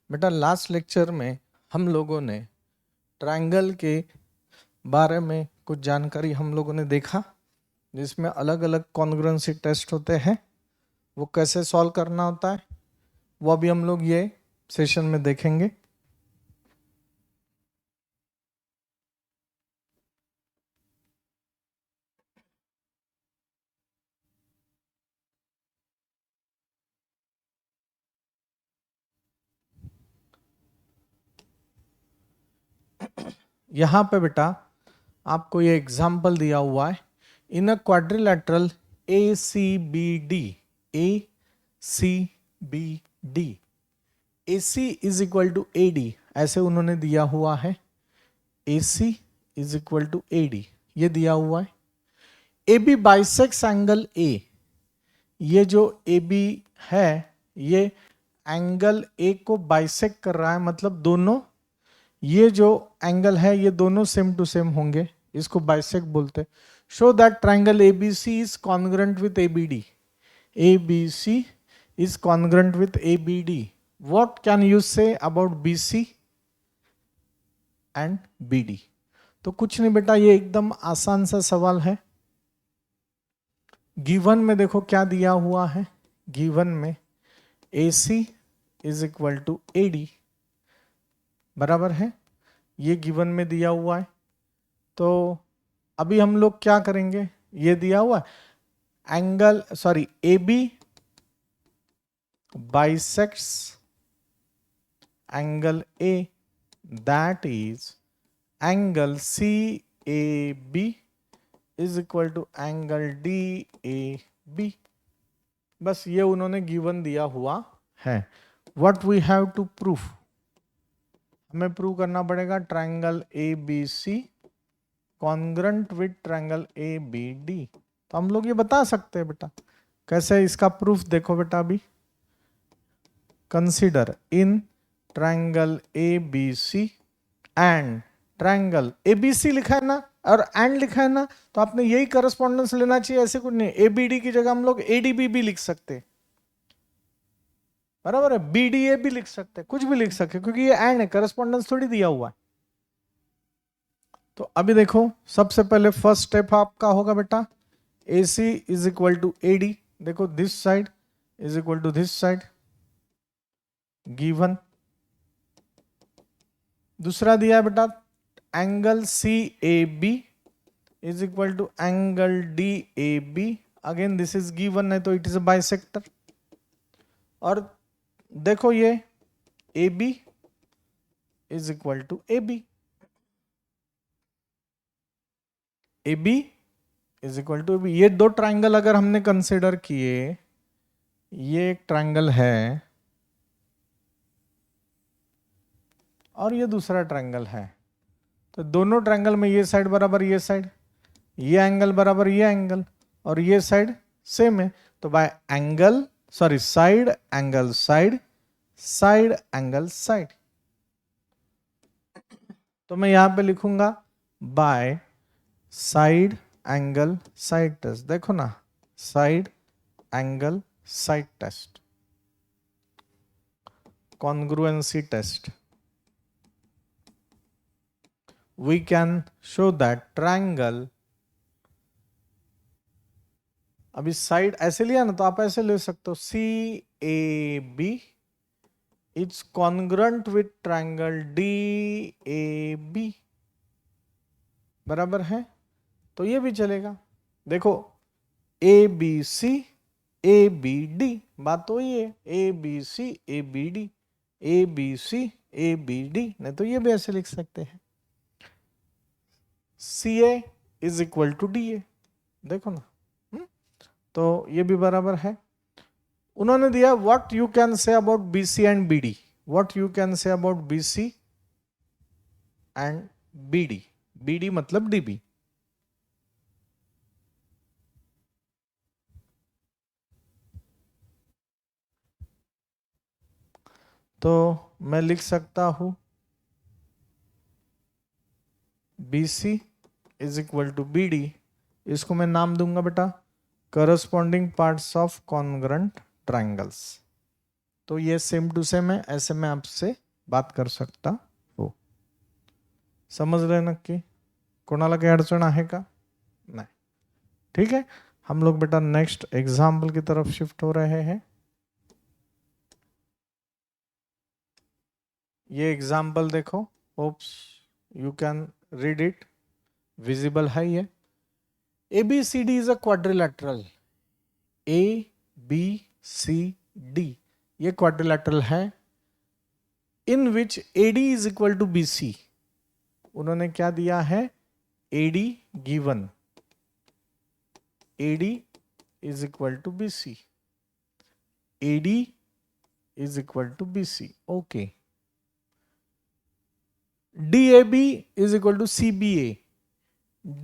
बेटा last lecture में हम लोगों ने ट्रायंगल के बारे में कुछ जानकारी हम लोगों ने देखा, जिसमें अलग अलग कॉन्ग्रुएंसी टेस्ट होते हैं, वो कैसे सॉल्व करना होता है वो अभी हम लोग ये सेशन में देखेंगे। यहाँ पे बेटा आपको ये एग्जाम्पल दिया हुआ है। In a quadrilateral ACBD, ACBD, AC is equal to AD, ऐसे उन्होंने दिया हुआ है। AC is equal to AD ये दिया हुआ है। AB बाइसेक्स एंगल A, ये जो AB है ये एंगल A को बाइसेक्ट कर रहा है, मतलब दोनों ये जो एंगल है ये दोनों सेम टू सेम होंगे, इसको बाइसेक्ट बोलते हैं। Show that triangle ABC is congruent with ABD, ABC is congruent with ABD. What can you say about BC and BD? तो कुछ नहीं बेटा, ये एकदम आसान सा सवाल है। गिवन में देखो क्या दिया हुआ है। गिवन में AC is equal to AD बराबर है, ये गिवन में दिया हुआ है। तो अभी हम लोग क्या करेंगे, ये दिया हुआ है angle AB bisects angle A, that is angle CAB is equal to angle DAB। बस ये उन्होंने गिवन दिया हुआ है। What we have to prove, हमें प्रूव करना पड़ेगा triangle ABC congruent with triangle ABD। तो हम लोग ये बता सकते हैं बेटा, कैसे इसका प्रूफ देखो बेटा। अभी consider in triangle ABC and triangle ABC लिखा है ना और एंड लिखा है ना, तो आपने यही करस्पॉन्डेंस लेना चाहिए, ऐसे कुछ नहीं। ABD की जगह हम लोग ADB भी लिख सकते हैं, बराबर है। BDA भी लिख सकते हैं, कुछ भी लिख सकते हैं, क्योंकि ये एंड है, करस्पॉन्डेंस थोड़ी दिया हुआ है। तो अभी देखो, सबसे पहले फर्स्ट स्टेप आपका होगा बेटा AC is equal to AD। देखो this side is equal to this side given. दूसरा दिया है बेटा angle CAB is equal to angle DAB, again this is given है, तो इट इज अ बाइसेक्टर। और देखो ये AB is equal to AB, AB is equal to AB। ये दो ट्रायंगल अगर हमने कंसिडर किए, ये एक ट्रायंगल है और ये दूसरा ट्रायंगल है, तो दोनों ट्रायंगल में ये साइड बराबर ये साइड, ये एंगल बराबर ये एंगल, और ये साइड सेम है। तो by angle side angle side, side angle side, तो मैं यहां पे लिखूंगा by side angle side test. देखो ना, side angle side test, congruency test, we can show that triangle, अभी साइड ऐसे लिया ना, तो आप ऐसे ले सकते हो CAB is congruent with triangle DAB, बराबर है। तो ये भी चलेगा। देखो ABC ABD, बात तो ये है, ABC ABD, ABC ABD, नहीं तो ये भी ऐसे लिख सकते हैं CA is equal to DA। देखो ना, तो ये भी बराबर है। उन्होंने दिया what you can say about BC and BD, what you can say about BC and BD, BD मतलब DB। तो मैं लिख सकता हूं BC is equal to BD, इसको मैं नाम दूंगा बेटा corresponding parts of congruent triangles. तो ये सेम टू सेम है, ऐसे मैं आपसे बात कर सकता हो. समजलं नक्की? कोणाला काही अडचण आहे का? नाही. ठीक है, हम लोग बेटा नेक्स्ट एग्जाम्पल की तरफ शिफ्ट हो रहे हैं. ये एग्जाम्पल देखो, hopes you can read it. Visible है ये. ABCD is a quadrilateral. ABCD ये क्वाड्रिलेटरल है. In which AD is equal to BC. उन्होंने क्या दिया है? AD given. AD is equal to BC. AD is equal to BC. Okay. DAB is equal to CBA.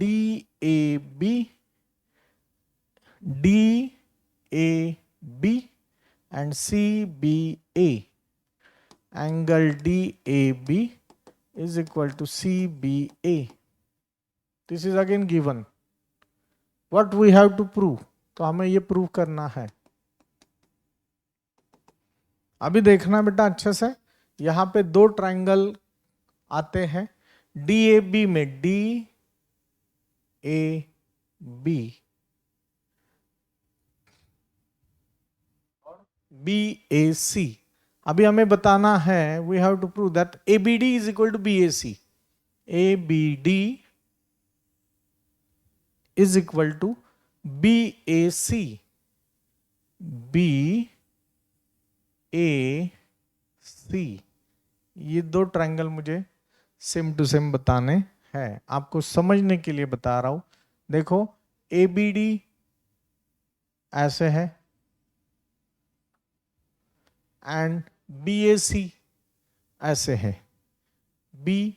DAB and CBA. Angle DAB is equal to CBA. This is again given. What we have to prove? तो हमें ये prove करना है. अभी देखना बेटा अच्छे से. यहां पे दो ट्रायंगल आते हैं. DAB में DAB और BAC. अभी हमें बताना है, we have to prove that ABD is equal to BAC. ABD is equal to BAC. BAC. ये दो ट्रायंगल मुझे सेम टू सेम बताने हैं. आपको समझने के लिए बता रहा हूं. देखो ABD ऐसे है एंड BAC ऐसे है. BA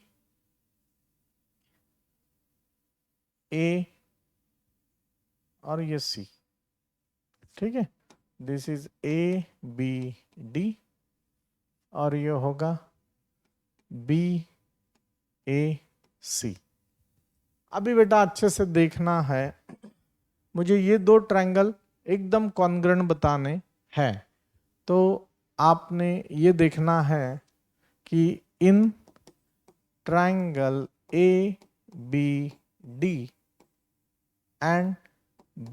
और ये C. ठीक है, दिस इज ABD और ये होगा BAC. अभी बेटा अच्छे से देखना है, मुझे ये दो ट्रायंगल एकदम कॉन्ग्रुएंट बताने हैं. तो आपने ये देखना है कि in triangle ABD and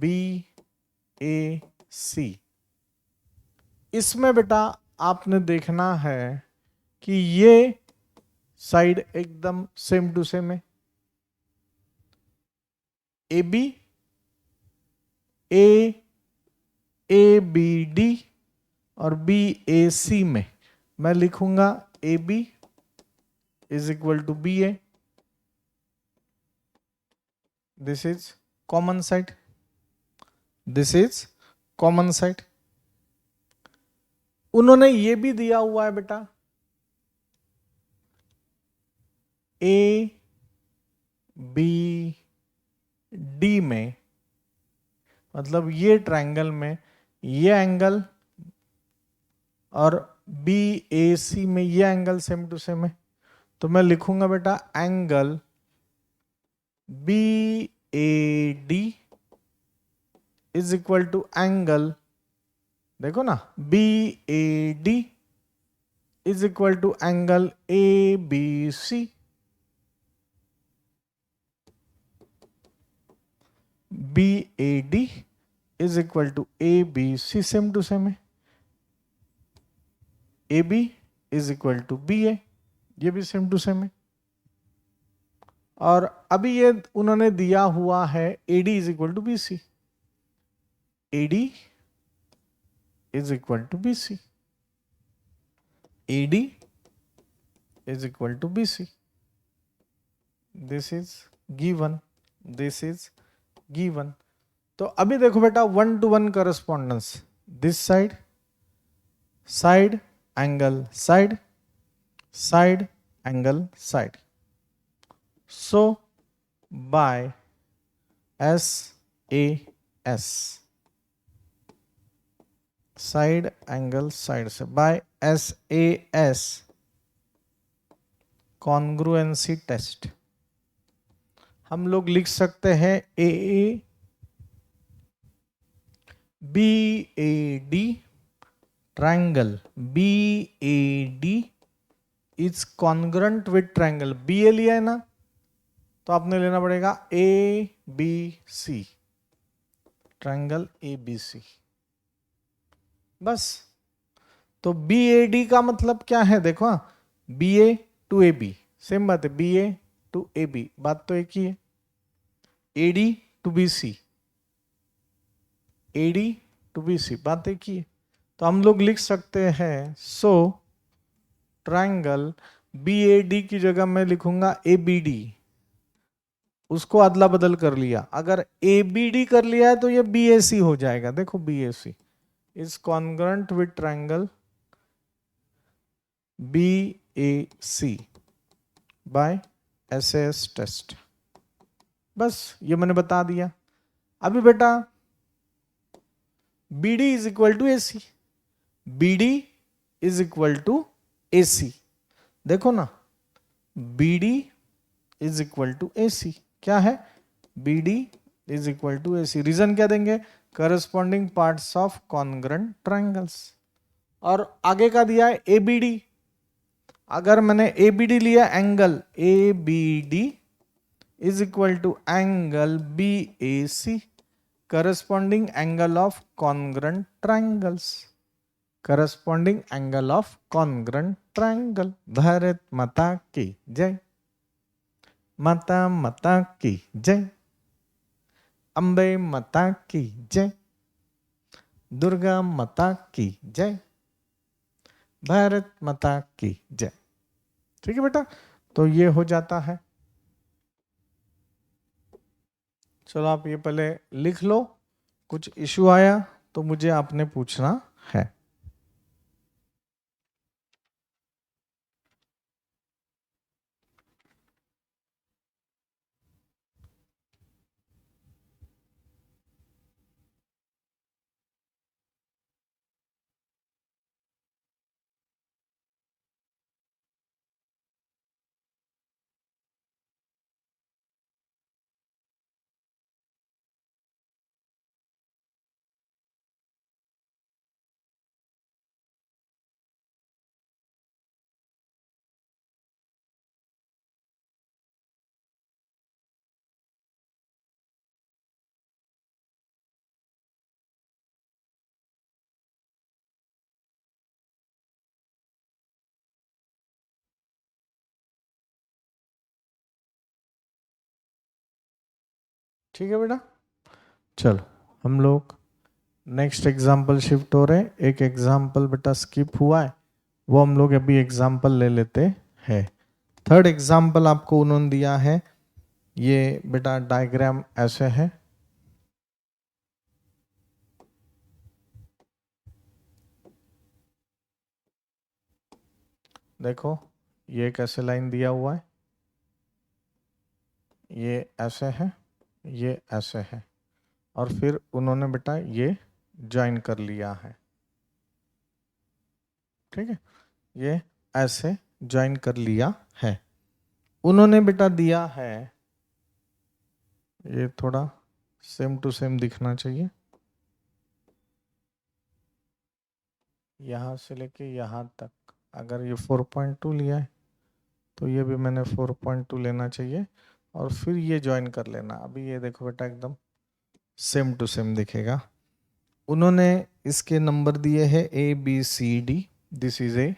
BAC, इसमें बेटा आपने देखना है कि ये साइड एकदम सेम टू सेम है. AB ABD और BAC में मैं लिखूंगा AB is equal to BA. This is common side. This is common side. उन्होंने ये भी दिया हुआ है बेटा ABD में, मतलब ये ट्रायंगल में ये एंगल और BAC में ये एंगल सेम टू सेम है. तो मैं लिखूंगा बेटा angle BAD is equal to angle, देखो ना, BAD is equal to angle ABC. BAD is equal to ABC, same to same है. AB is equal to BA, ये भी सेम टू सेम है. और अभी ये उन्होंने दिया हुआ है AD is equal to BC. AD is equal to BC. AD is equal to BC. This is given. This is given. तो अभी देखो बेटा 1-to-1 correspondence. This side, side angle side, side angle side. So by SAS, side angle side से, bye SAS congruency test, हम लोग लिख सकते हैं ABAD triangle BAD is congruent with triangle BA लिया है ना, तो आपने लेना पड़ेगा ABC, ट्रायंगल ABC। बस। तो BAD का मतलब क्या है देखो, BA टू AB सेम बात है, BA टू AB बात तो एक ही है, AD to BC, AD to BC बात एक ही है। तो हम लोग लिख सकते हैं सो ट्रायंगल BAD की जगह मैं लिखूंगा ABD, उसको अदला बदल कर लिया। अगर ABD कर लिया है तो ये BAC हो जाएगा। देखो BAC is congruent with triangle BAC by SAS test. बस ये मैंने बता दिया। अभी बेटा BD is equal to AC, BD is equal to AC। देखो ना BD is equal to AC क्या है, BD is equal to AC। Reason क्या देंगे, corresponding parts of congruent triangles. और आगे का दिया है ABD, अगर मैंने ABD लिया angle ABD is equal to angle BAC, corresponding angle of congruent triangles, corresponding angle of congruent triangle. Bharat माता की जय, माता माता की जय, अंबे माता की जय, दुर्गा माता की जय, भारत माता की जय। ठीक है बेटा, तो ये हो जाता है। चलो आप ये पहले लिख लो, कुछ इश्यू आया तो मुझे आपने पूछना है। ठीक है बेटा, चलो हम लोग नेक्स्ट एग्जाम्पल शिफ्ट हो रहे हैं। एक एग्जाम्पल बेटा स्किप हुआ है, वो हम लोग अभी एग्जाम्पल ले लेते हैं। थर्ड एग्जाम्पल आपको उन्होंने दिया है, ये बेटा डायग्राम ऐसे है। देखो ये कैसे लाइन दिया हुआ है, ये ऐसे है, ये ऐसे है, और फिर उन्होंने बेटा ये ज्वाइन कर लिया है। ठीक है, ये ऐसे ज्वाइन कर लिया है। उन्होंने बेटा दिया है, ये थोड़ा सेम टू सेम दिखना चाहिए, यहाँ से लेके यहाँ तक। अगर ये 4.2 लिया है तो ये भी मैंने 4.2 लेना चाहिए, और फिर ये ज्वाइन कर लेना। अभी ये देखो बेटा एकदम सेम टू सेम दिखेगा। उन्होंने इसके नंबर दिए हैं ABCD, this is A,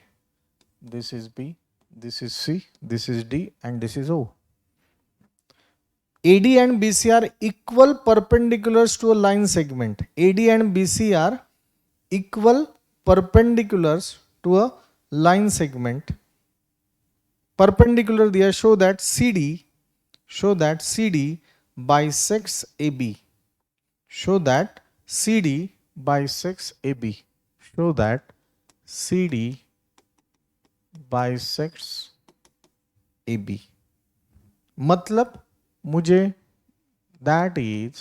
this is B, this is C, this is D and this is O। AD and BC are equal perpendiculars to a line segment. AD and BC are equal perpendiculars to a line segment. Perpendicular दिया, show that CD bisects AB. Show that CD bisects AB. Show that CD bisects AB. मतलब मुझे that is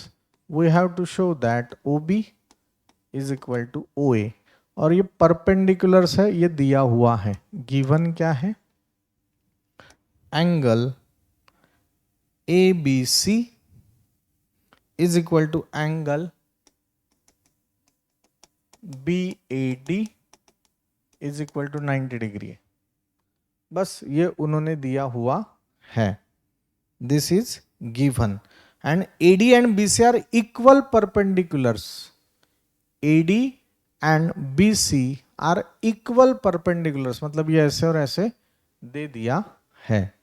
we have to show that OB is equal to OA, और ये perpendiculars है, ये दिया हुआ है। गिवन क्या है, angle ABC is equal to angle BAD is equal to 90 degree है। बस ये उन्होंने दिया हुआ है, this is given. And AD and BC are equal perpendiculars, AD and BC are equal perpendiculars, मतलब ये ऐसे और ऐसे दे दिया है।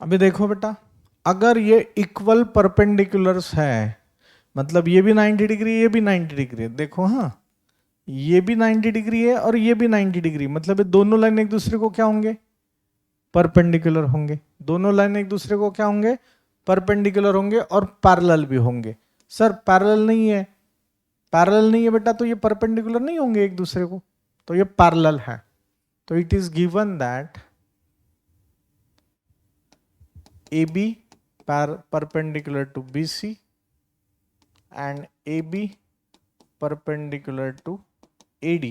अभी देखो बेटा, अगर ये इक्वल परपेंडिकुलर्स है, मतलब ये भी 90 डिग्री, ये भी 90 डिग्री है, देखो हाँ, ये भी 90 डिग्री है और ये भी 90 डिग्री, मतलब ये दोनों लाइन एक दूसरे को क्या होंगे, परपेंडिकुलर होंगे। दोनों लाइन एक दूसरे को क्या होंगे, परपेंडिकुलर होंगे और पैरेलल भी होंगे। सर पैरेलल नहीं है, पैरेलल नहीं है बेटा, तो ये परपेंडिकुलर नहीं होंगे एक दूसरे को, तो ये पैरेलल है। तो it is given that AB perpendicular to BC and AB perpendicular to AD,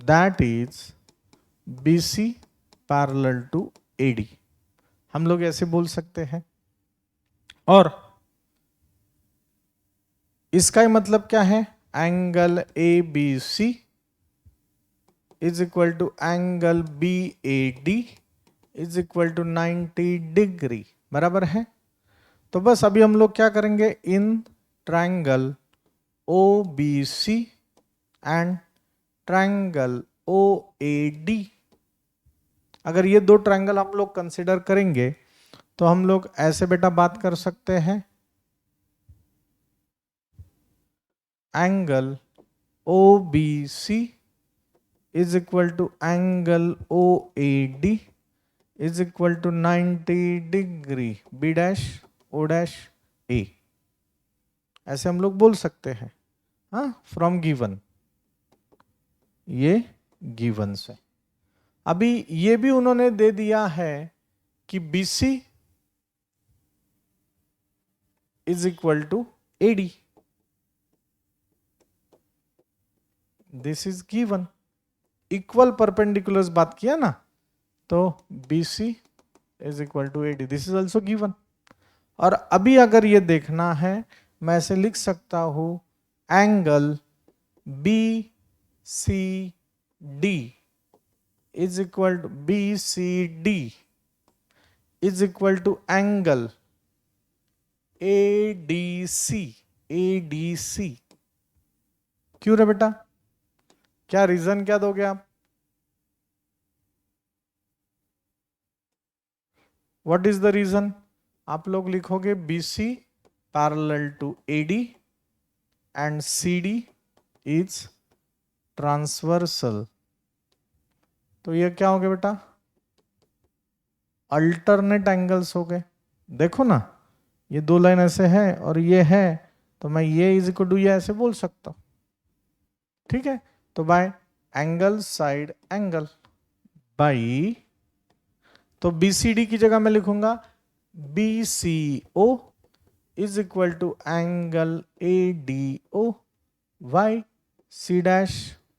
that is BC parallel to AD, हम लोग ऐसे बोल सकते हैं। और इसका ही मतलब क्या है, angle ABC is equal to angle BAD is equal to 90 degree, बराबर है। तो बस अभी हम लोग क्या करेंगे, इन triangle OBC and triangle OAD, अगर ये दो ट्रायंगल हम लोग कंसिडर करेंगे तो हम लोग ऐसे बेटा बात कर सकते हैं, angle OBC is equal to angle OAD is equal to 90 degree B dash O dash A, ऐसे हम लोग बोल सकते हैं, हाँ, फ्रॉम गिवन, ये गिवन से। अभी ये भी उन्होंने दे दिया है कि BC is equal to AD, this is given, equal perpendiculars बात किया ना, तो BC is equal to AD, this is also given. और अभी अगर ये देखना है, मैं ऐसे लिख सकता हूं, angle BCD is equal to BCD is equal to angle ADC। क्यों रे बेटा, क्या रीजन क्या दोगे आप, व्हाट इज द रीजन, आप लोग लिखोगे BC parallel to AD and CD is transversal. तो ये क्या हो गया बेटा, अल्टरनेट एंगल्स हो गए। देखो ना, ये दो लाइन ऐसे है और ये है, तो मैं ये इज इक्वल टू ये ऐसे बोल सकता हूं, ठीक है। तो by angle side angle, by, तो BCD की जगह मैं लिखूंगा BCO is equal to angle ADO by C dash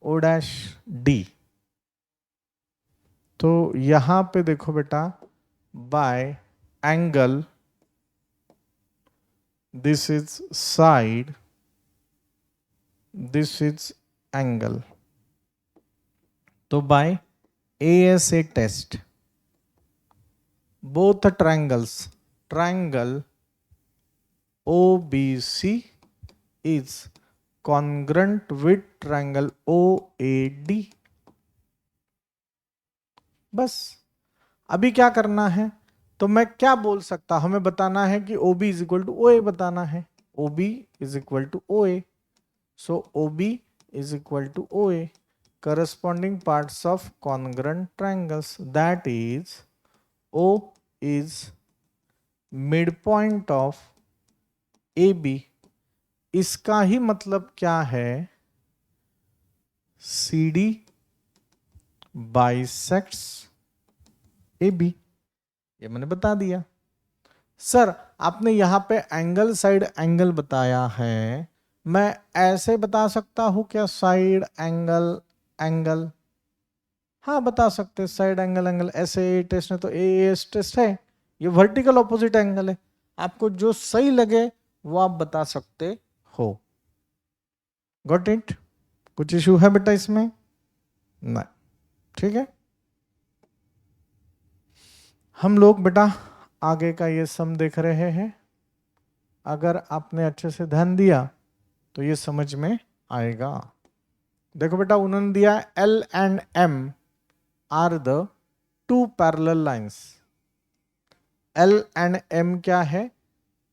O dash D। तो यहां पे देखो बेटा, by angle, this is side, this is angle, तो by ASA test both triangle OBC is congruent with triangle OAD। बस अभी क्या करना है, तो मैं क्या बोल सकता, हमें बताना है कि OB is equal to OA बताना है, OB is equal to OA, so OB is equal to OA, corresponding parts of congruent triangles, that is O is midpoint of AB, इसका ही मतलब क्या है, CD bisects AB, ये मैंने बता दिया। सर आपने यहां पे एंगल साइड एंगल बताया है, मैं ऐसे बता सकता हूं क्या साइड एंगल एंगल? हाँ बता सकते, साइड एंगल एंगल, ऐसे टेस्ट में तो एस टेस्ट है, ये वर्टिकल ऑपोजिट एंगल है, आपको जो सही लगे वो आप बता सकते हो। Got it? कुछ इशू है बेटा इसमें? नहीं, ठीक है। हम लोग बेटा आगे का ये सम देख रहे हैं, अगर आपने अच्छे से ध्यान दिया तो ये समझ में आएगा। देखो बेटा उन्होंने दिया L and M are the two parallel lines. L and M क्या है?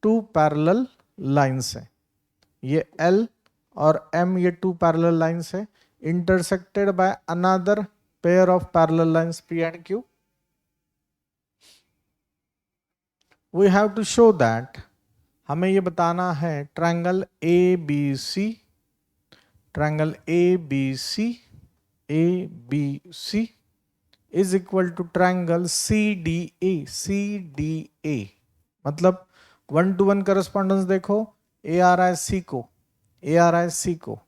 टू पैरेलल लाइंस है। ये L और M ये टू पैरेलल लाइंस है, intersected by another pair of parallel lines P and Q। We have to show that, हमें ये बताना है triangle ABC, triangle ABC ABC is equal to triangle CDA, CDA मतलब 1-to-1 correspondence देखो, ARI को, ARI को,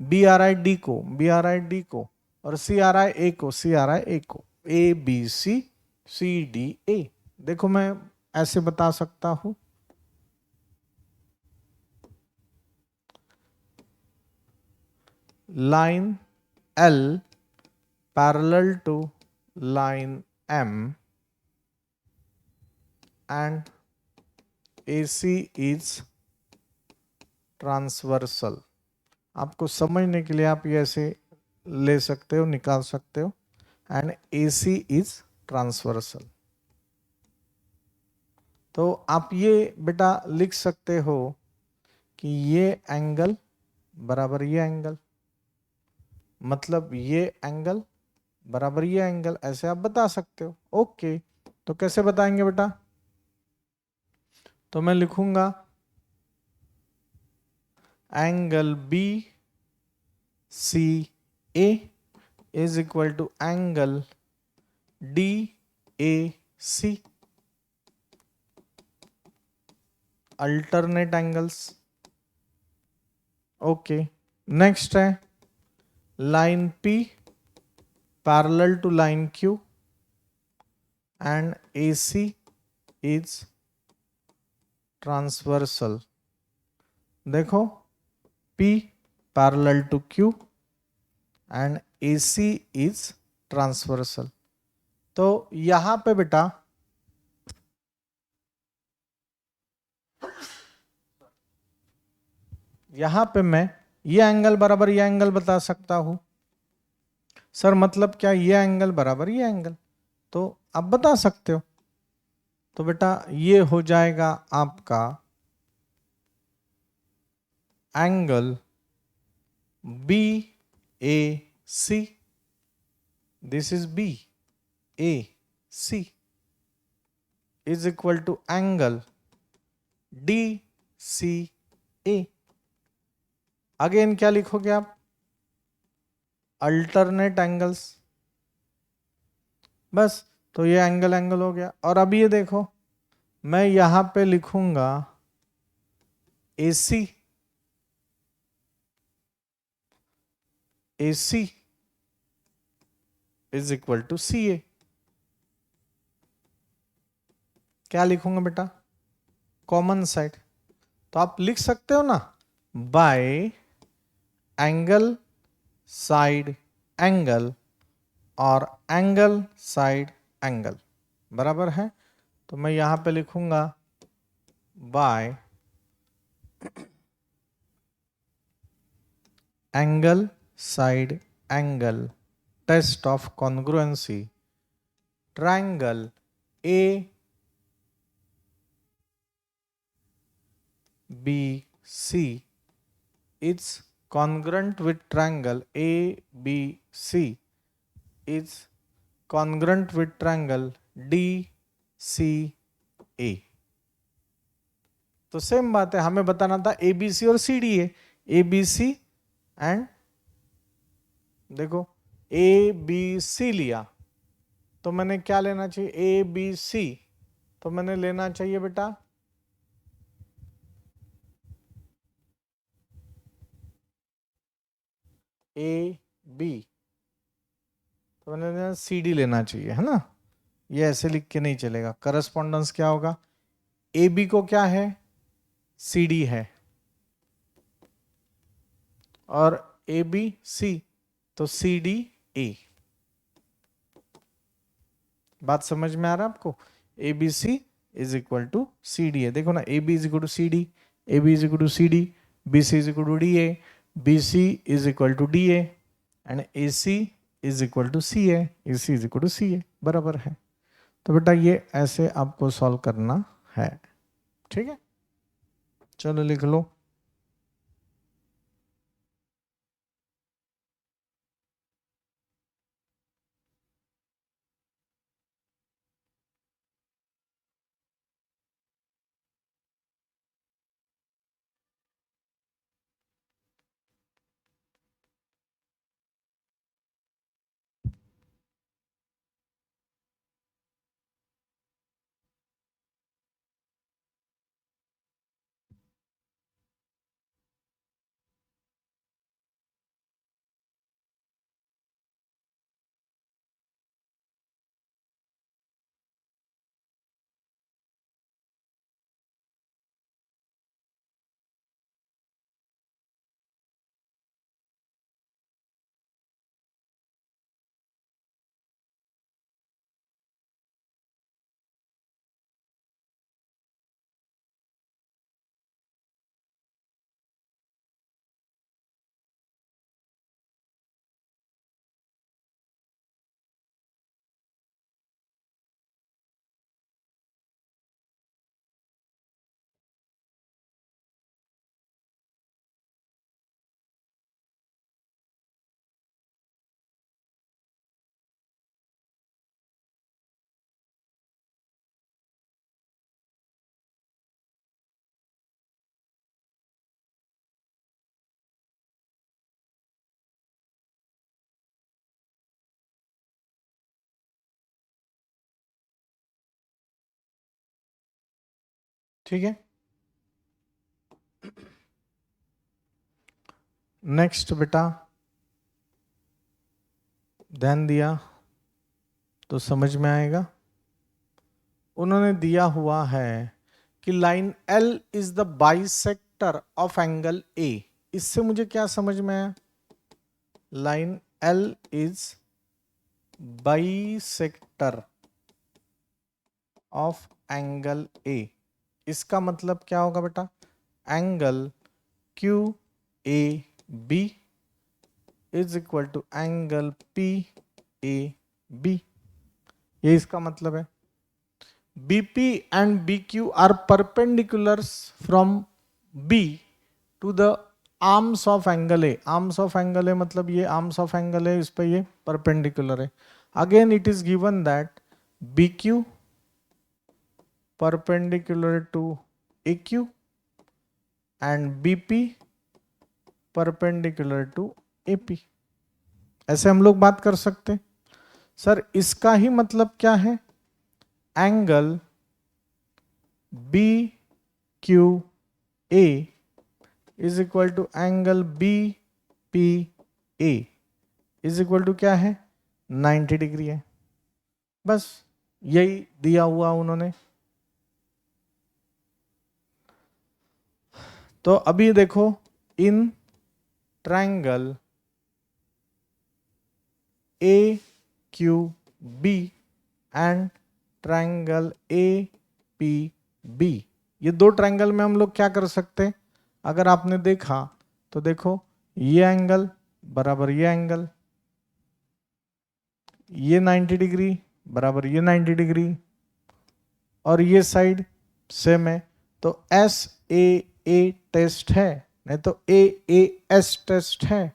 BRI को, BRI को, और CRI को, CRI को, ABC CDA। देखो मैं ऐसे बता सकता हूं, line L parallel to line M and AC is transversal। आपको समझने के लिए आप ये ऐसे ले सकते हो, निकाल सकते हो, एंड AC इज ट्रांसवर्सल। तो आप ये बेटा लिख सकते हो कि ये एंगल बराबर ये एंगल, मतलब ये एंगल बराबर ये एंगल, ऐसे आप बता सकते हो। ओके, तो कैसे बताएंगे बेटा? तो मैं लिखूंगा angle BCA is equal to angle DAC, alternate angles. Okay, next है line P parallel to line Q and AC is transversal. देखो P parallel to Q and AC is transversal. तो यहां पे बेटा यहां पे मैं ये एंगल बराबर ये एंगल बता सकता हूं। सर मतलब क्या ये एंगल बराबर ये एंगल? तो आप बता सकते हो। तो बेटा ये हो जाएगा आपका angle BAC, this is BAC is equal to angle DCA। Again क्या लिखोगे आप? Alternate angles. बस, तो ये एंगल एंगल हो गया। और अब ये देखो मैं यहां पे लिखूंगा AC is equal to CA। क्या लिखूंगा बेटा? Common side. तो आप लिख सकते हो ना, बाय एंगल साइड एंगल और एंगल साइड एंगल बराबर है। तो मैं यहां पे लिखूंगा by angle side angle test of congruency, triangle ABC is congruent with triangle ABC is congruent with triangle DCA। तो सेम बात है, हमें बताना था ABC और CDA। ABC एंड देखो ABC लिया, तो मैंने क्या लेना चाहिए? ABC तो मैंने लेना चाहिए बेटा ए बी, तो मैंने लेना सी डी लेना चाहिए, है ना। ये ऐसे लिख के नहीं चलेगा। करस्पॉन्डेंस क्या होगा, ए बी को क्या है, सी डी है, और ए बी सी, तो सी डी ए। बात समझ में आ रहा है आपको, A B C is equal to C D है। देखो ना, A B is equal to C D, A B is equal to C D, B C is equal to D A, B C is equal to D A, and A C is equal to C A, A C is equal to C A, बराबर है। तो बेटा ये ऐसे आपको solve करना है, ठीक है। चलो लिख लो। ठीक है, नेक्स्ट बेटा, ध्यान दिया तो समझ में आएगा। उन्होंने दिया हुआ है कि line L is the bisector of angle A। इससे मुझे क्या समझ में आया, line L is bisector of angle A। इसका मतलब क्या होगा बेटा, angle QAB is equal to angle PAB, ये इसका मतलब है। BP and BQ are perpendiculars from B to the arms of angle A। arms of angle A मतलब ये arms of angle है, इस पे ये perpendicular है। Again it is given that BQ perpendicular to AQ and BP perpendicular to AP। ऐसे हम लोग बात कर सकते हैं। सर इसका ही मतलब क्या है, angle BQA is equal to angle BPA is equal to क्या है, 90 डिग्री है। बस यही दिया हुआ उन्होंने। तो अभी देखो, in triangle AQB and triangle APB, ये दो ट्रायंगल में हम लोग क्या कर सकते हैं, अगर आपने देखा तो देखो, ये एंगल बराबर ये एंगल, ये 90 डिग्री बराबर ये 90 डिग्री, और ये साइड सेम है। तो SAA टेस्ट है, नहीं तो AAS टेस्ट है,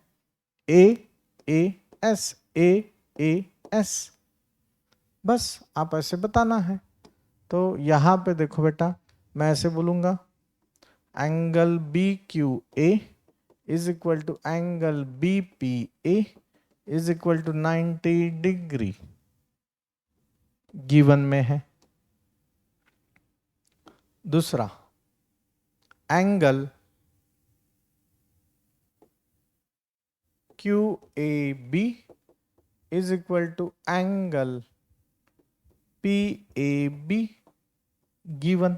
AAS AAS, बस आप ऐसे बताना है। तो यहां पे देखो बेटा, मैं ऐसे बोलूंगा, angle BQA is equal to angle BPA is equal to 90 degree, given में है। दूसरा angle QAB is equal to angle PAB given,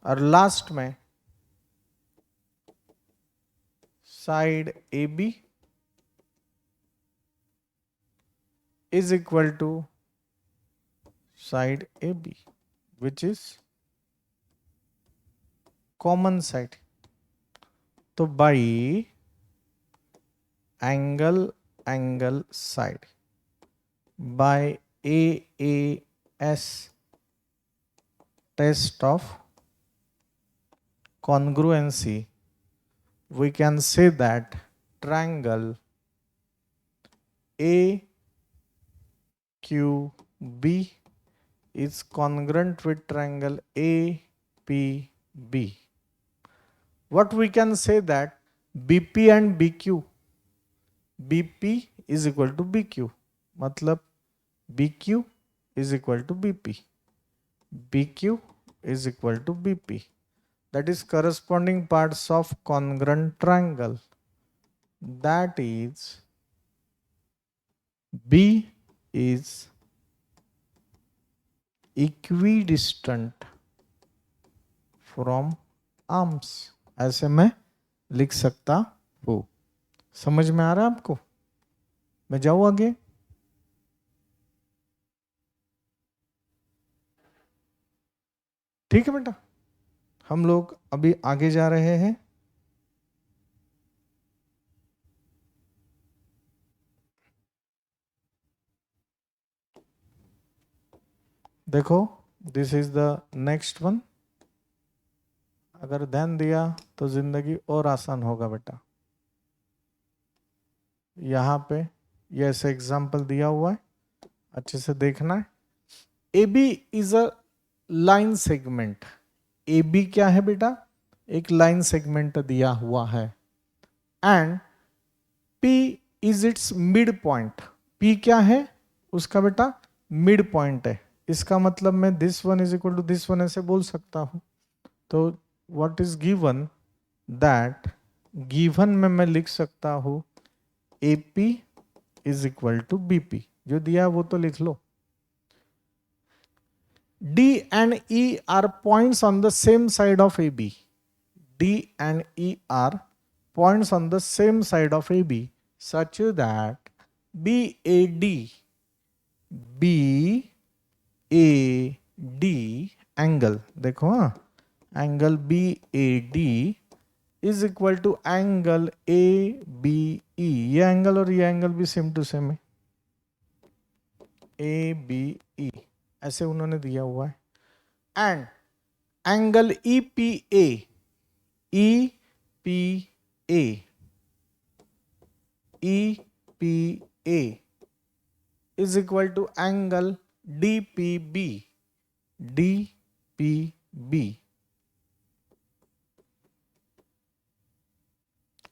और लास्ट में side AB is equal to side AB which is common side. तो by angle side by AAS test of congruency, we can say that triangle AQB is congruent with triangle APB. What we can say that BP and BQ, BP is equal to BQ, मतलब BQ is equal to BP, BQ is equal to BP. That is corresponding parts of congruent triangle. That is B is equidistant from arms. ऐसे मैं लिख सकता हूँ। समझ में आ रहा है आपको? मैं जाऊँ आगे? ठीक है बेटा, हम लोग अभी आगे जा रहे हैं। देखो, this is the next one. अगर ध्यान दिया तो जिंदगी और आसान होगा बेटा। यहाँ पे ये ऐसे एग्जाम्पल दिया हुआ है, अच्छे से देखना है। AB is a line segment. AB क्या है बेटा? एक लाइन सेगमेंट दिया हुआ है। And P is it's mid point. P क्या है उसका बेटा? मिड पॉइंट है। इसका मतलब मैं this one is equal to this one ऐसे बोल सकता हूं। तो what is given, that given में मैं लिख सकता हूं AP is equal to BP। जो दिया वो तो लिख लो। D and E are points on the same side of AB. D and E are points on the same side of AB such that BAD angle, देखो हाँ, angle BAD is equal to angle ABE। ये angle और ये angle भी same to same है, ABE ऐसे उन्होंने दिया हुआ है। And angle EPA is equal to angle DPB।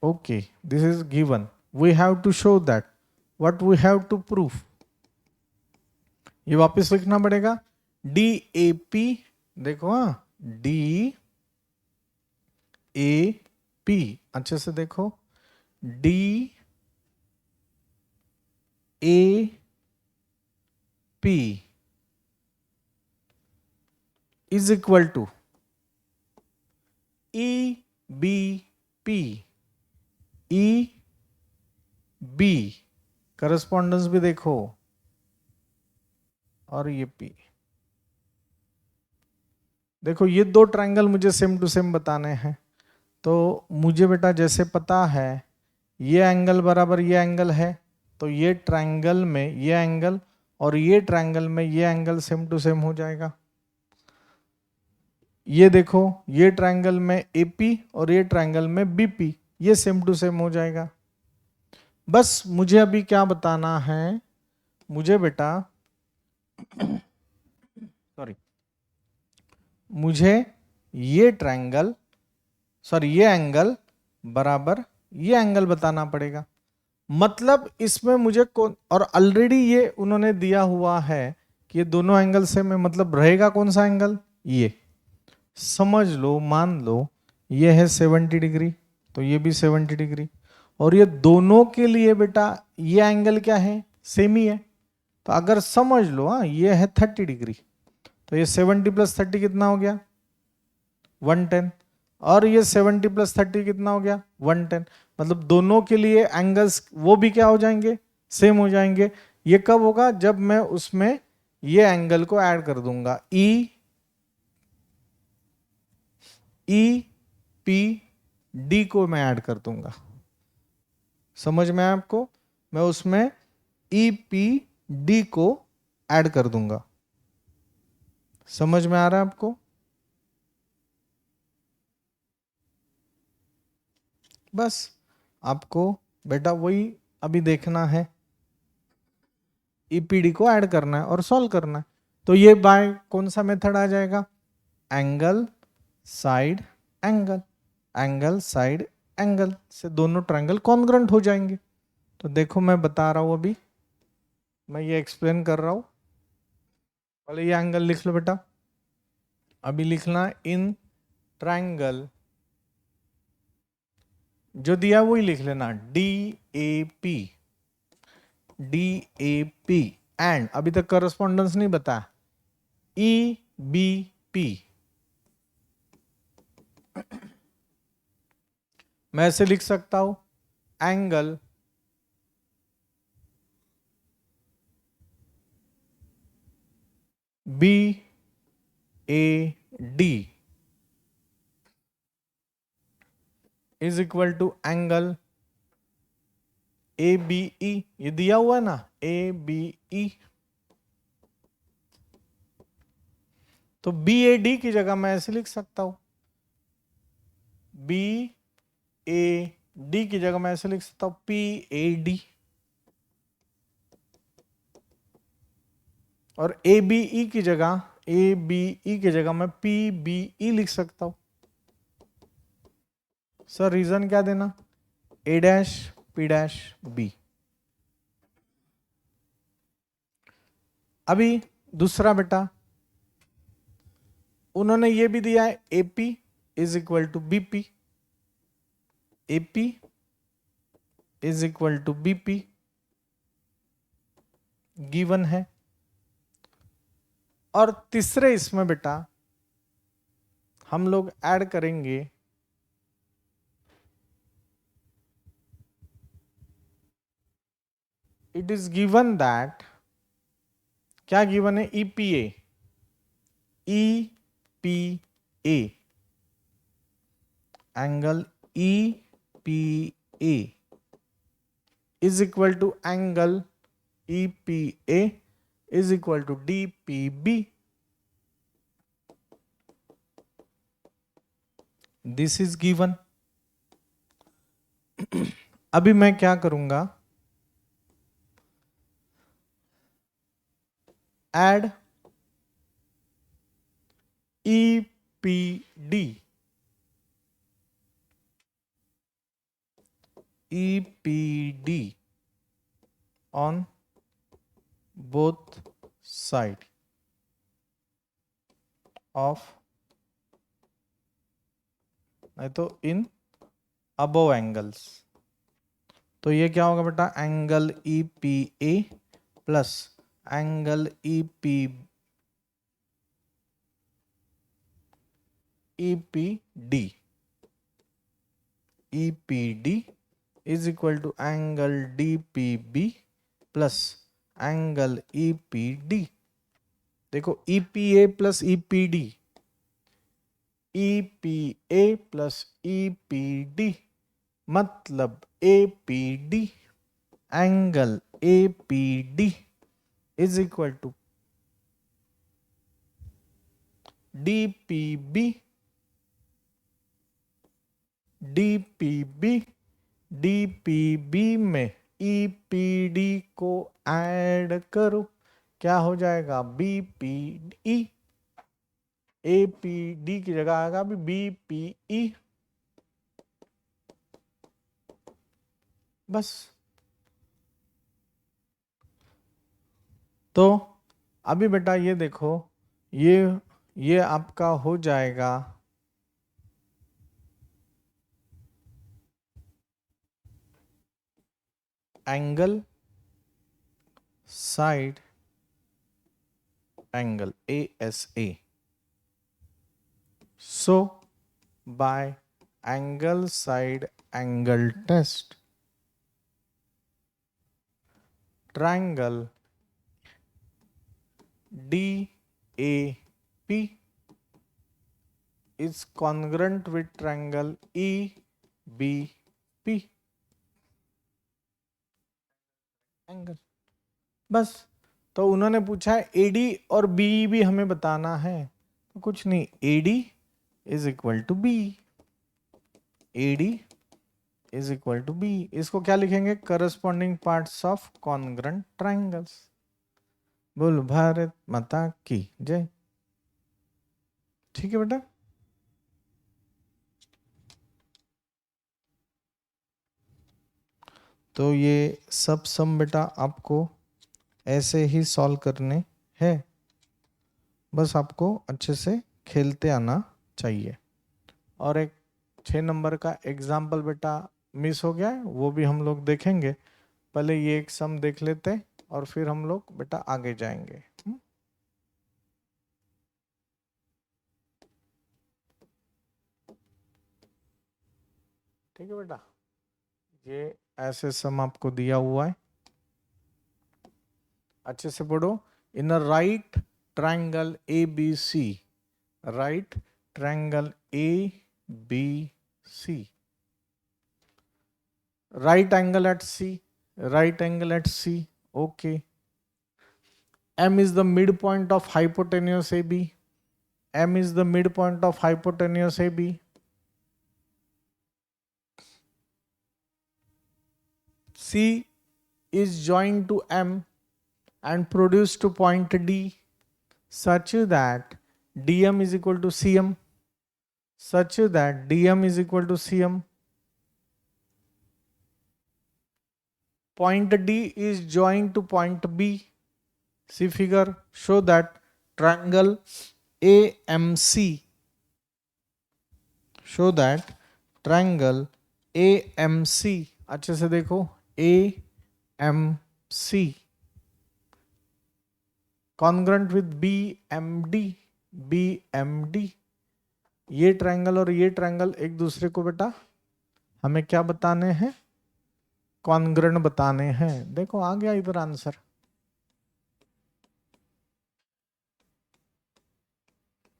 Okay, this is given. We have to show that. What we have to prove? ये वापस लिखना पड़ेगा। DAP, देखो हाँ, DAP अच्छे से देखो, DAP is equal to EBP। EB correspondence भी देखो, और ये P। देखो ये दो ट्रायंगल मुझे सेम टू सेम बताने हैं। तो मुझे बेटा जैसे पता है ये एंगल बराबर ये एंगल है, तो ये ट्रायंगल में ये एंगल और ये ट्रायंगल में ये एंगल सेम टू सेम हो जाएगा। ये देखो, ये ट्रायंगल में AP और ये ट्रायंगल में BP, ये सेम टू सेम हो जाएगा। बस मुझे अभी क्या बताना है, मुझे बेटा सॉरी, मुझे ये ट्रायंगल ये एंगल बराबर ये एंगल बताना पड़ेगा। मतलब इसमें मुझे कौन, और ऑलरेडी ये उन्होंने दिया हुआ है कि ये दोनों एंगल सेम है, मतलब रहेगा कौन सा एंगल, ये। समझ लो, मान लो ये है 70 डिग्री, तो ये भी 70 डिग्री, और ये दोनों के लिए बेटा ये एंगल क्या है, सेम ही है। तो अगर समझ लो, हाँ, ये है 30 डिग्री, तो ये 70 प्लस 30 कितना हो गया, 110, और ये 70 प्लस 30 कितना हो गया, 110। मतलब दोनों के लिए एंगल्स वो भी क्या हो जाएंगे, सेम हो जाएंगे। ये कब होगा, जब मैं उसमें ये एंगल को ऐड कर दूंगा, ई पी डी को मैं ऐड कर दूंगा। समझ में आया आपको, मैं उसमें ई पी डी को ऐड कर दूंगा। समझ में आ रहा है आपको? बस आपको बेटा वही अभी देखना है, ईपीडी को ऐड करना है और सॉल्व करना है। तो ये बाय कौन सा मेथड आ जाएगा, angle side angle, angle side angle से दोनों ट्रायंगल कॉन्ग्रुएंट हो जाएंगे। तो देखो मैं बता रहा हूं, अभी मैं ये एक्सप्लेन कर रहा हूं। पहले ये एंगल लिख लो बेटा, अभी लिखना इन ट्रायंगल, जो दिया वही लिख लेना, D A P, D A P and, अभी तक करस्पॉन्डेंस नहीं बताया, ई बी पी। मैं ऐसे लिख सकता हूं, angle B A D is equal to angle A B E, ये दिया हुआ है ना, ए बी ई। तो बी ए डी की जगह मैं ऐसे लिख सकता हूं, बी ए डी की जगह मैं ऐसे लिख सकता हूं, पी ए डी, और ए बी ई की जगह, ए बी ई की जगह मैं पी बी ई लिख सकता हूं। सर रीजन क्या देना, A dash P dash B. अभी दूसरा बेटा, उन्होंने ये भी दिया है, AP is equal to BP, AP is equal to BP given है। और तीसरे इसमें बेटा हम लोग ऐड करेंगे इट इज गिवन दैट, क्या गिवन है, EPA, EPA, angle EPA is equal to angle EPA is equal to DPB. This is given. अभी मैं क्या करूंगा, add EPD, EPD on both side of, नहीं तो इन अबव एंगल्स। तो ये क्या होगा बेटा, angle E P A plus angle E P D, E P D is equal to angle D P B plus angle E P D. देखो E P A plus E P D, E P A plus E P D मतलब A P D, angle A P D is equal to D P B, D P B, D P B में E P D को add करो, क्या हो जाएगा, B P E, A P D की जगह आएगा अभी बी पी ई। बस। तो अभी बेटा ये देखो, ये आपका हो जाएगा angle side angle ASA. So by angle side angle test, triangle DAP is congruent with triangle EBP. Angle बस। तो उन्होंने पूछा है AD और BE भी हमें बताना है, तो कुछ नहीं, AD is equal to B, AD is equal to B। इसको क्या लिखेंगे? Corresponding parts of congruent triangles. बोल भारत माता की जय। ठीक है बेटा। तो ये सब सम बेटा आपको ऐसे ही सॉल्व करने हैं, बस आपको अच्छे से खेलते आना चाहिए। और एक 6 नंबर का एग्जाम्पल बेटा मिस हो गया है, वो भी हम लोग देखेंगे। पहले ये एक सम देख लेते और फिर हम लोग बेटा आगे जाएंगे। ठीक है बेटा, ये ऐसे सम आपको दिया हुआ है, अच्छे से पढ़ो। In a right triangle ABC, right triangle ABC, right angle at C, right angle at C, okay. M is the midpoint of hypotenuse AB. M is the midpoint of hypotenuse AB. C is joined to M and produced to point D such that DM is equal to CM, such that DM is equal to CM. Point D is joined to point B. See figure, show that triangle AMC, show that triangle AMC, अच्छे से देखो, AMC congruent with BMD, BMD। ये triangle और ये triangle एक दूसरे को बेटा हमें क्या बताने हैं? कॉन्ग्रुएंट बताने हैं। देखो आ गया इधर आंसर।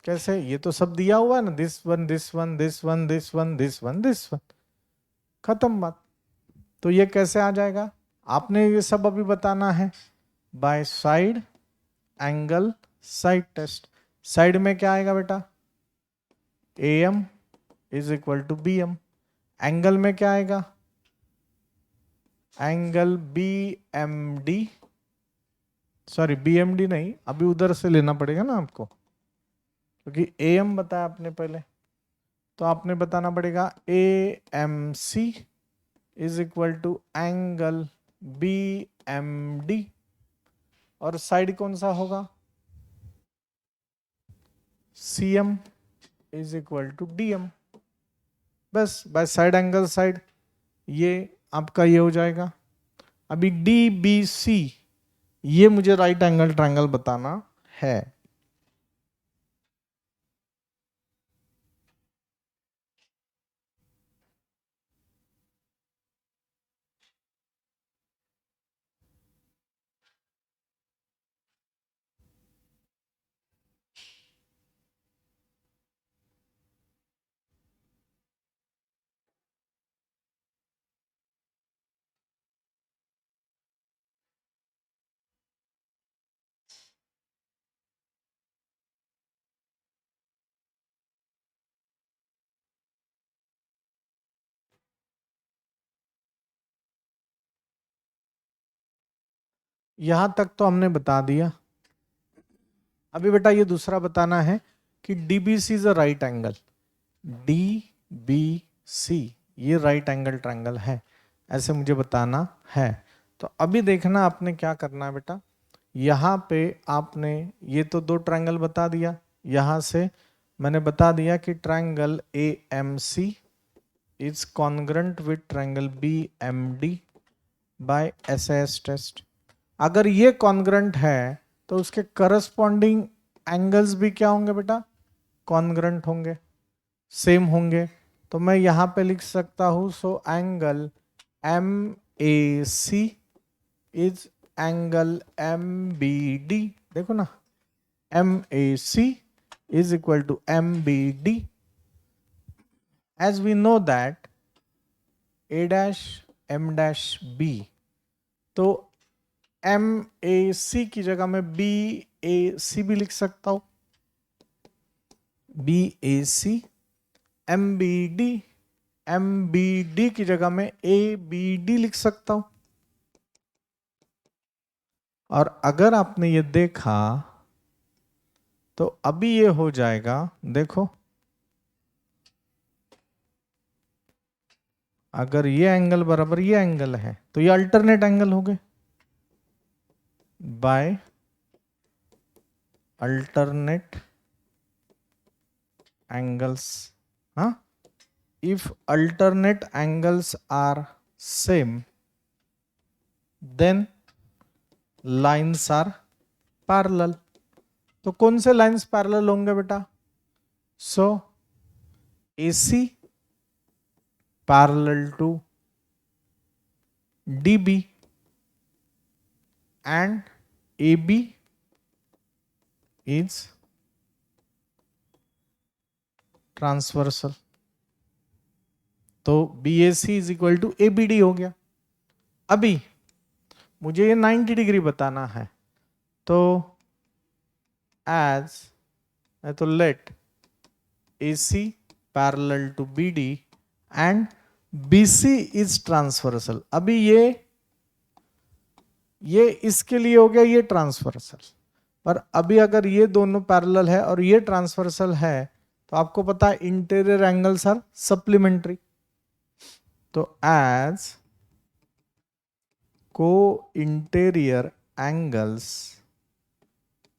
कैसे? ये तो सब दिया हुआ है ना, this one this one this one this one this one this one, खत्म बात। तो ये कैसे आ जाएगा? आपने ये सब अभी बताना है by side angle side test. Side में क्या आएगा बेटा? AM is equal to BM। Angle में क्या आएगा? एंगल BMD, सॉरी BMD नहीं, अभी उधर से लेना पड़ेगा ना आपको, क्योंकि AM बताया आपने पहले, तो आपने बताना पड़ेगा AMC is equal to angle BMD। और साइड कौन सा होगा? CM is equal to DM। बस बाय साइड एंगल साइड ये आपका ये हो जाएगा। अभी DBC, ये मुझे राइट एंगल ट्रायंगल बताना है। यहां तक तो हमने बता दिया। अभी बेटा ये दूसरा बताना है कि DBC is a right angle, DBC ये राइट एंगल ट्रायंगल है, ऐसे मुझे बताना है। तो अभी देखना आपने क्या करना है बेटा, यहाँ पे आपने ये तो दो ट्रायंगल बता दिया, यहाँ से मैंने बता दिया कि triangle AMC is congruent with triangle BMD by SAS test. अगर ये कॉन्ग्रुएंट है तो उसके करस्पॉन्डिंग एंगल्स भी क्या होंगे बेटा? कॉन्ग्रुएंट होंगे, सेम होंगे। तो मैं यहां पे लिख सकता हूं, so angle MAC is angle MBD। देखो ना, MAC is equal to MBD, as we know that A dash M dash B, तो MAC की जगह में BAC भी लिख सकता हूं, BAC, MBD की जगह में ABD लिख सकता हूं। और अगर आपने ये देखा तो अभी ये हो जाएगा, देखो अगर ये एंगल बराबर ये एंगल है तो ये अल्टरनेट एंगल हो गए बाय अल्टरनेट एंगल्स। हाँ, if alternate angles are same then lines are parallel. तो कौन से लाइन्स पैरेलल होंगे बेटा? So AC parallel to DB and AB is transversal. तो BAC is equal to ABD हो गया। अभी मुझे ये 90 डिग्री बताना है, तो तो let AC parallel to BD and BC is transversal. अभी ये इसके लिए हो गया ये ट्रांसवर्सल, पर अभी अगर ये दोनों पैरेलल है और ये ट्रांसवर्सल है तो आपको पता है इंटीरियर एंगल्स आर सप्लीमेंट्री। तो as co-interior angles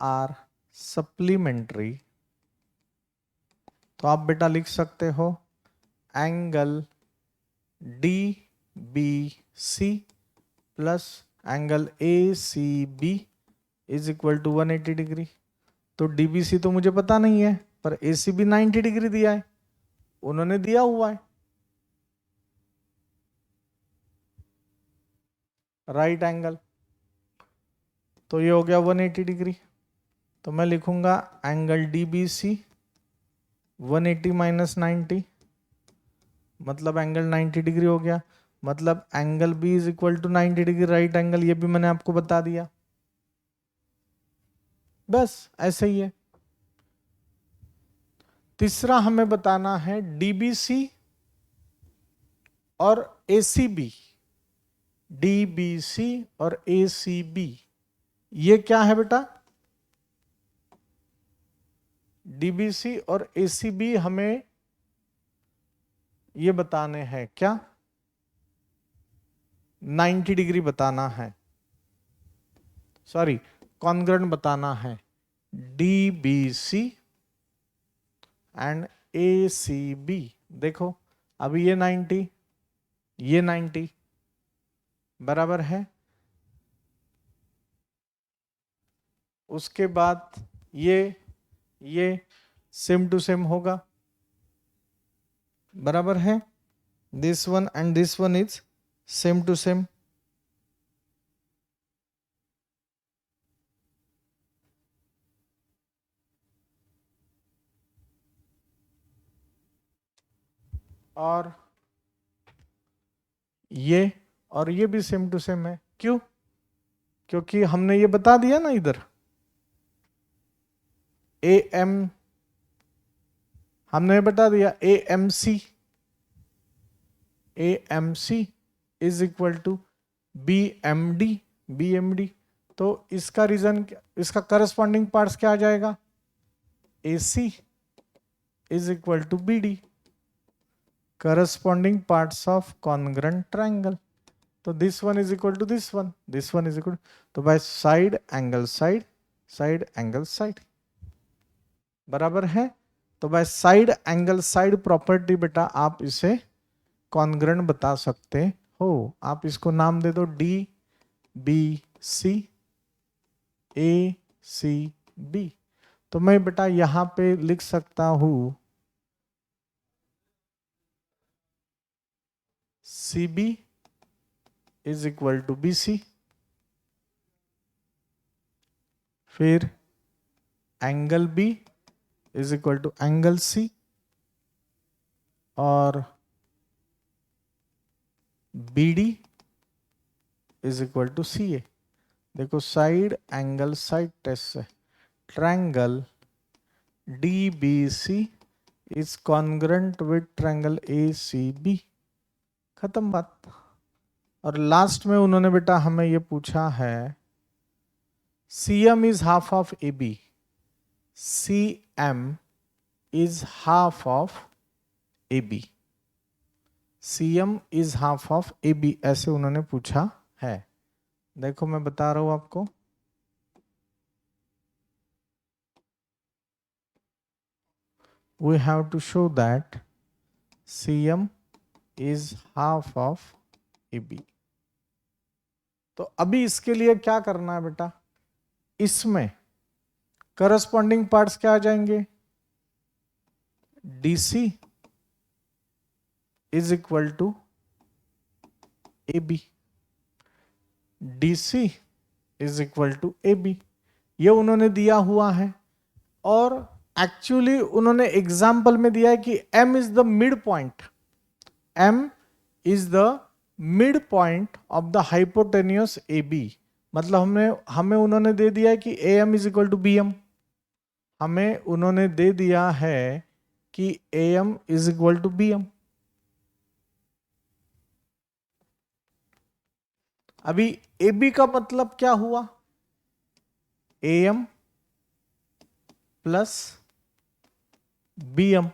are supplementary, तो आप बेटा लिख सकते हो angle DBC plus angle ACB is equal to 180 degree. तो DBC तो मुझे पता नहीं है, पर ACB 90 डिग्री दिया है, उन्होंने दिया हुआ है राइट एंगल, तो ये हो गया 180 डिग्री। तो मैं लिखूंगा एंगल DBC 180 माइनस 90, मतलब एंगल 90 डिग्री हो गया। मतलब angle B is equal to 90 degree right angle, ये भी मैंने आपको बता दिया। बस ऐसे ही है। तीसरा हमें बताना है DBC और ACB। DBC और ACB ये क्या है बेटा? DBC और ACB हमें ये बताने हैं क्या? 90 डिग्री बताना है, सॉरी कॉन्ग्रुएंट बताना है। DBC एंड ACB, देखो अभी ये 90 ये 90 बराबर है, उसके बाद ये सेम टू सेम होगा, बराबर है। This one and this one is same to same. और ये भी सेम टू सेम है। क्यों? क्योंकि हमने ये बता दिया ना इधर हमने बता दिया AMC is equal to BMD। तो इसका रीजन, इसका करस्पॉन्डिंग पार्ट्स क्या आ जाएगा? AC is equal to BD, corresponding parts of congruent triangle. तो this one is equal to this one is equal, तो by side angle side, side angle side बराबर है। तो by side angle side property बेटा आप इसे congruent बता सकते हो। आप इसको नाम दे दो D B C A C B. तो मैं बेटा यहां पे लिख सकता हूं C B is equal to B C, फिर angle B is equal to angle C, और B D is equal to C A. देखो साइड एंगल साइड टेस्ट से triangle D B C is congruent with triangle A C B, खत्म बात। और last में उन्होंने बेटा हमें ये पूछा है CM is half of AB, CM is half of AB, CM is half of AB, ऐसे उन्होंने पूछा है। देखो मैं बता रहा हूं आपको, we have to show that CM is half of AB। तो अभी इसके लिए क्या करना है बेटा, इसमें करस्पॉन्डिंग पार्ट्स क्या आ जाएंगे, DC is equal to AB, DC is equal to AB, ये उन्होंने दिया हुआ है। और एक्चुअली उन्होंने एग्जाम्पल में दिया है कि M is the mid point, M is the mid point of the hypotenuse AB। मतलब हमें उन्होंने दे दिया है कि AM is equal to BM, हमें उन्होंने दे दिया है कि AM is equal to BM। अभी AB का मतलब क्या हुआ, AM plus BM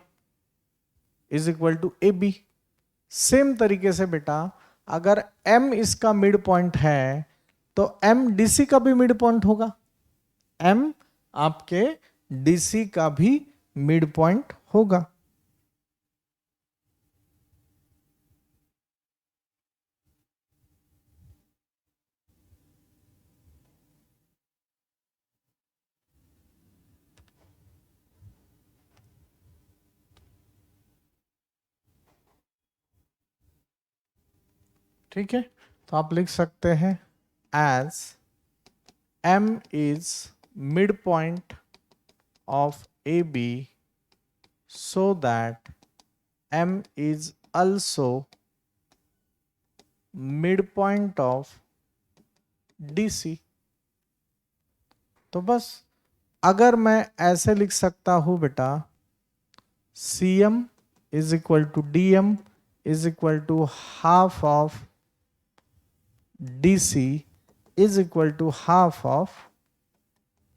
is equal to AB। Same तरीके से बेटा अगर M इसका मिड पॉइंट है तो M DC का भी मिड पॉइंट होगा, M आपके DC का भी मिड पॉइंट होगा। ठीक है, तो आप लिख सकते हैं as M is mid point of AB so that M is also midpoint of DC। तो बस अगर मैं ऐसे लिख सकता हूं बेटा CM is equal to DM is equal to half of DC is equal to half of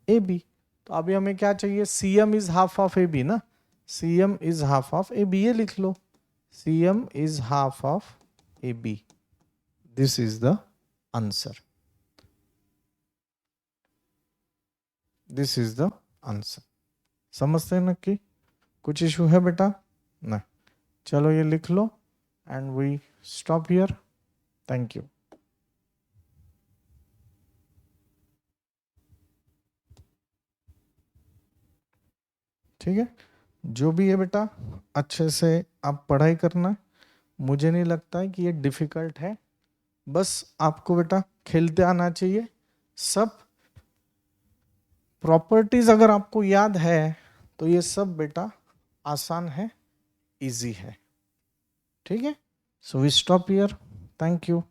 AB। तो अभी हमें क्या चाहिए, CM is half of AB ना, CM is half of AB, ये लिख लो CM is half of AB, this is the answer, this is the answer. समझते हैं ना कि कुछ इशू है बेटा ना, चलो ये लिख लो and we stop here, thank you. ठीक है, जो भी है बेटा अच्छे से आप पढ़ाई करना, मुझे नहीं लगता है कि ये डिफिकल्ट है, बस आपको बेटा खेलते आना चाहिए। सब प्रॉपर्टीज अगर आपको याद है तो ये सब बेटा आसान है, इजी है। ठीक है, so we stop here, thank you.